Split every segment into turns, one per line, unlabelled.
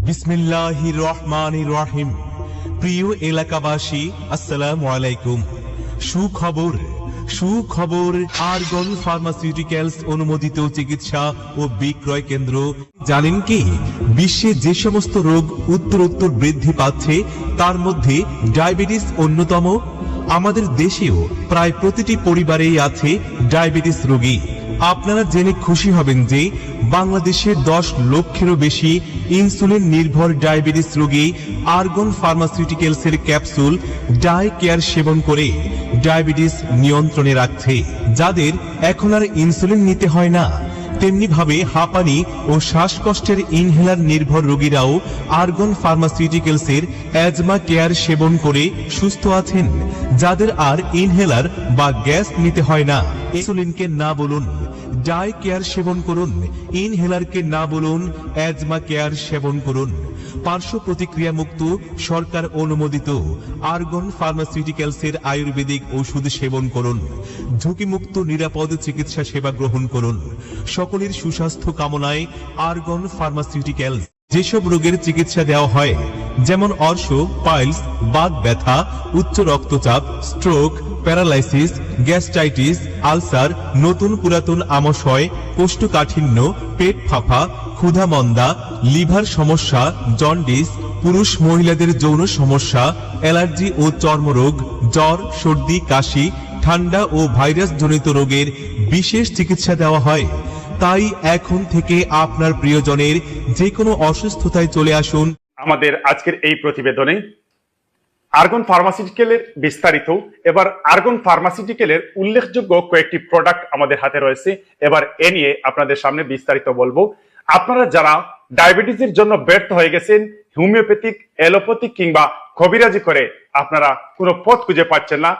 বিসমিল্লাহির রহমানির রহিম। প্রিয় এলাকাবাসী, আসসালামু আলাইকুম। সুখবর, আরগন ফার্মাসিউটিক্যালস অনুমোদিত চিকিৎসা ও বিক্রয় কেন্দ্র। জানেন কি, বিশ্বে যে সমস্ত রোগ উত্তরোত্তর বৃদ্ধি পাচ্ছে তার মধ্যে ডায়াবেটিস অন্যতম। আমাদের দেশেও প্রায় প্রতিটি পরিবারেই আছে ডায়াবেটিস রোগী। আপনারা জেনে খুশি হবেন যে বাংলাদেশের 10 লক্ষেরও বেশি ইনসুলিন নির্ভর ডায়াবেটিস রোগী আরগন ফার্মাসিউটিক্যালসের ক্যাপসুল ডাই কেয়ার সেবন করে ডায়াবেটিস নিয়ন্ত্রণে রাখছে। যাদের এখন আর ইনসুলিন নিতে হয় না, তেমনি ভাবে হাঁপানি ও শ্বাসকষ্টের ইনহেলার নির্ভর রোগীরাও আরগন ফার্মাসিউটিক্যালসের অ্যাজমা কেয়ার সেবন করে সুস্থ আছেন। যাদের আর ইনহেলার বা গ্যাস নিতে হয় না, ইনসুলিনকে না বলুন, ডাই কেয়ার সেবন করুন। ইনহেলারকে না বলুন, অ্যাজমা কেয়ার সেবন করুন। পার্শ্ব প্রতিক্রিয়া মুক্ত, সরকার অনুমোদিত আরগন ফার্মাসিউটিক্যালসের আয়ুর্বেদিক ওষুধ সেবন করুন। ঝুঁকিমুক্ত নিরাপদ চিকিৎসা সেবা গ্রহণ করুন। সকলের সুস্বাস্থ্য কামনায় আরগন ফার্মাসিউটিক্যালস যেসব রোগের চিকিৎসা দেওয়া হয়, যেমন অর্শ, পাইলস, বাত ব্যথা, উচ্চ রক্তচাপ, স্ট্রোক, প্যারালাইসিস, গ্যাস্ট্রাইটিস, আলসার, নতুন পুরাতন আমাশয়, কোষ্ঠকাঠিন্য, পেট ফাঁপা, ক্ষুধামন্দা, লিভার সমস্যা, জন্ডিস, পুরুষ মহিলাদের যৌন সমস্যা, অ্যালার্জি ও চর্মরোগ, জ্বর, সর্দি, কাশি, ঠান্ডা ও ভাইরাস জনিত রোগের বিশেষ চিকিৎসা দেওয়া হয়। তাই এখন থেকে আপনার প্রিয়জনের যে কোনো অসুস্থতায় চলে আসুন
আমাদের আজকের এই প্রতিবেদনে আরগন ফার্মাসিউটিক্যালের বিস্তারিত। এবার আরগন ফার্মাসিউটিক্যালের উল্লেখযোগ্য কয়েকটি প্রোডাক্ট আমাদের হাতে রয়েছে। এবার এ নিয়ে আপনাদের সামনে বিস্তারিত বলবো। আপনারা যারা ডায়াবেটিসের জন্য ব্যর্থ হয়ে গেছেন, হোমিওপ্যাথিক, অ্যালোপ্যাথিক কিংবা কবিরাজি করে আপনারা কোনো পথ খুঁজে পাচ্ছেন না,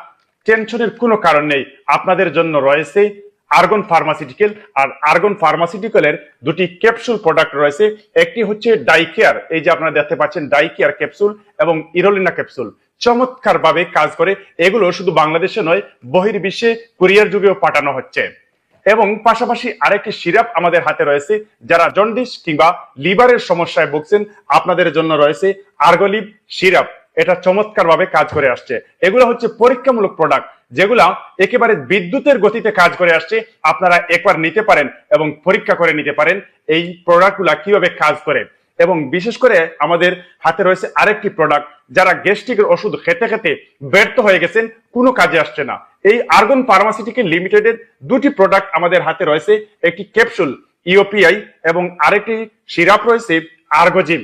টেনশনের কোনো কারণ নেই। আপনাদের জন্য রয়েছে আরগন ফার্মাসিউটিক্যাল। আর আরগন ফার্মাসিউটিক্যালের দুটি ক্যাপসুল প্রোডাক্ট রয়েছে। একটি হচ্ছে ডাইকেয়ার, এই যে আপনারা দেখতে পাচ্ছেন ডাইকেয়ার ক্যাপসুল, এবং ইরোলিনা ক্যাপসুল। চমৎকার ভাবে কাজ করে। এগুলো শুধু বাংলাদেশে নয়, বহির্বিশ্বে কুরিয়ার যুগেও পাঠানো হচ্ছে। এবং পাশাপাশি আরেকটি সিরাপ আমাদের হাতে রয়েছে। যারা জন্ডিস কিংবা লিভারের সমস্যায় ভুগছেন, আপনাদের জন্য রয়েছে আর্গোলিভ সিরাপ। এটা চমৎকার ভাবে কাজ করে আসছে। এগুলো হচ্ছে পরীক্ষামূলক প্রোডাক্ট, যেগুলা একেবারে বিদ্যুতের গতিতে কাজ করে আসছে। আপনারা একবার নিতে পারেন এবং পরীক্ষা করে নিতে পারেন এই প্রোডাক্টগুলা কিভাবে কাজ করে। এবং বিশেষ করে আমাদের হাতে রয়েছে আরেকটি প্রোডাক্ট, যারা গ্যাস্ট্রিকের ওষুধ খেতে খেতে ব্যর্থ হয়ে গেছেন, কোনো কাজে আসছে না। এই আরগন ফার্মাসিউটিক্যাল লিমিটেডের দুটি প্রোডাক্ট আমাদের হাতে রয়েছে। একটি ক্যাপসুল ইওপিআই এবং আরেকটি সিরাপ রয়েছে আর্গোজিম।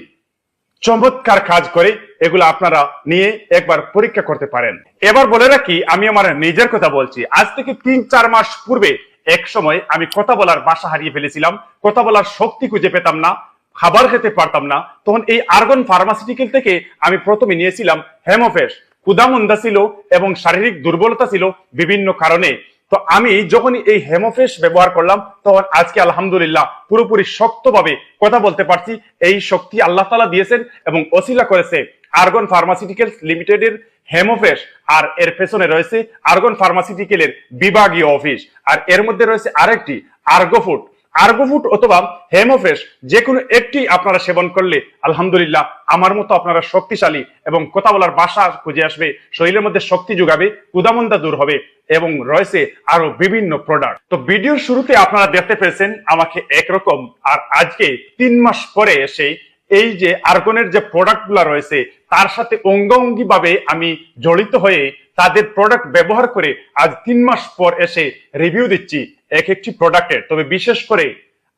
চমৎকার কাজ করে। এগুলো আপনারা নিয়ে একবার পরীক্ষা করতে পারেন। এবার বলে রাখি, আমি আমার নিজের কথা বলছি। আজ থেকে 3-4 মাস পূর্বে এক সময় আমি কথা বলার ভাষা হারিয়ে ফেলেছিলাম, কথা বলার শক্তি খুঁজে পেতাম না, খাবার খেতে পারতাম না। তখন এই আরগন ফার্মাসিউটিক্যাল থেকে আমি প্রথমে নিয়েছিলাম হেমোফেস। ক্ষুধামন্দা ছিল এবং শারীরিক দুর্বলতা ছিল বিভিন্ন কারণে। তো আমি যখন এই হেমোফেস ব্যবহার করলাম, তখন আজকে আলহামদুলিল্লাহ পুরোপুরি শক্তভাবে কথা বলতে পারছি। এই শক্তি আল্লাহ তাআলা দিয়েছেন এবং ওসিলা করেছে আরগন ফার্মাসিউটিক্যালস লিমিটেডের হেমোফেস। আর এর পেছনে রয়েছে আরগন ফার্মাসিউটিক্যালের বিভাগীয় অফিস। আর এর মধ্যে রয়েছে আরেকটি আর্গোফুট অথবা হেমোফেস। যে কোনো একটি আপনারা সেবন করলে আলহামদুলিল্লাহ আমার মতো আপনারা শক্তিশালী এবং কথা বলার ভাষা খুঁজে আসবে, শরীরের মধ্যে শক্তি যোগাবে, ক্ষুধামন্দা দূর হবে। এবং রয়েছে আরো বিভিন্ন প্রোডাক্ট। তো ভিডিওর শুরুতে আপনারা দেখতে পেয়েছেন আমাকে একরকম, আর আজকে 3 মাস পরে এসে এই যে আরগনের যে প্রোডাক্ট গুলা রয়েছে তার সাথে অঙ্গাঙ্গি ভাবে আমি জড়িত হয়ে তাদের প্রোডাক্ট ব্যবহার করে আজ 3 মাস পর এসে রিভিউ দিচ্ছি এক একটি প্রোডাক্টের। তবে বিশেষ করে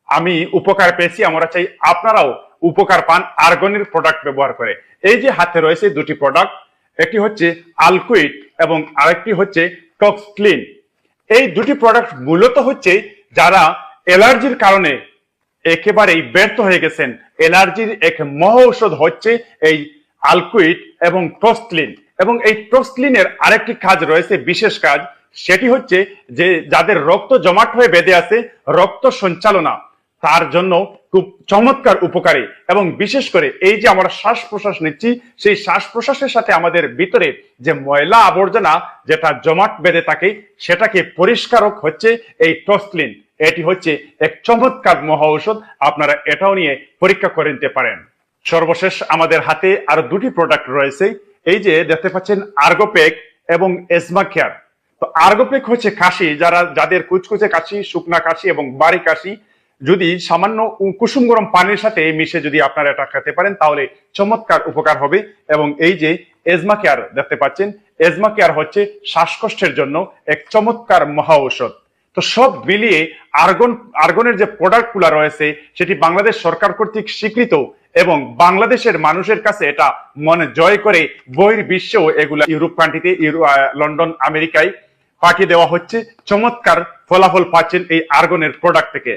আমি উপকার পেয়েছি, আমরা চাই আপনারাও উপকার পান আরগনের প্রোডাক্ট ব্যবহার করে। এই যে হাতে রয়েছে দুটি প্রোডাক্ট, একটি হচ্ছে আলকুইট এবং আরেকটি হচ্ছে টক্সক্লিন। এই দুটি প্রোডাক্ট মূলত হচ্ছে যারা অ্যালার্জির কারণে একেবারেই ব্যর্থ হয়ে গেছেন। অ্যালার্জির এক মহা ঔষধ হচ্ছে এই আলকুইট এবং টক্সক্লিন। এবং এই টক্সক্লিনের আরেকটি কাজ রয়েছে, বিশেষ কাজ, সেটি হচ্ছে যে যাদের রক্ত জমাট হয়ে বেঁধে আছে, রক্ত সঞ্চালনা, তার জন্য খুব চমৎকার উপকারী। এবং বিশেষ করে এই যে আমরা শ্বাস প্রশ্বাস নিচ্ছি, সেই শ্বাস প্রশ্বাসের সাথে আমাদের ভিতরে যে ময়লা আবর্জনা যেটা জমাট বেঁধে থাকে, সেটাকে পরিষ্কারক হচ্ছে এই টক্সক্লিন। এটি হচ্ছে এক চমৎকার মহা ঔষধ, আপনারা এটাও নিয়ে পরীক্ষা করে নিতে পারেন। সর্বশেষ আমাদের হাতে আরো দুটি প্রোডাক্ট রয়েছে, এই যে দেখতে পাচ্ছেন আর্গোপেক এবং এজমা কেয়ার। তো আর্গোপেক হচ্ছে কাশি, যাদের কুচকুচে কাশি, শুকনা কাশি এবং বাড়ি কাশি, যদি সামান্য কুসুম গরম পানির সাথে মিশে যদি আপনারা এটা খেতে পারেন তাহলে চমৎকার উপকার হবে। এবং এই যে এজমা কেয়ার দেখতে পাচ্ছেন, এজমা কেয়ার হচ্ছে শ্বাসকষ্টের জন্য এক চমৎকার মহা ঔষধ। তো সব মিলিয়ে আর্গনের যে প্রোডাক্ট গুলা রয়েছে সেটি বাংলাদেশ সরকার কর্তৃক স্বীকৃত এবং বাংলাদেশের মানুষের কাছে এটা মনে জয় করে বহির্বিশ্বেও এগুলা ইউরোপ কান্ট্রিতে, লন্ডন, আমেরিকায় পাঠিয়ে দেওয়া হচ্ছে। চমৎকার ফলাফল পাচ্ছেন এই আর্গনের প্রোডাক্ট থেকে।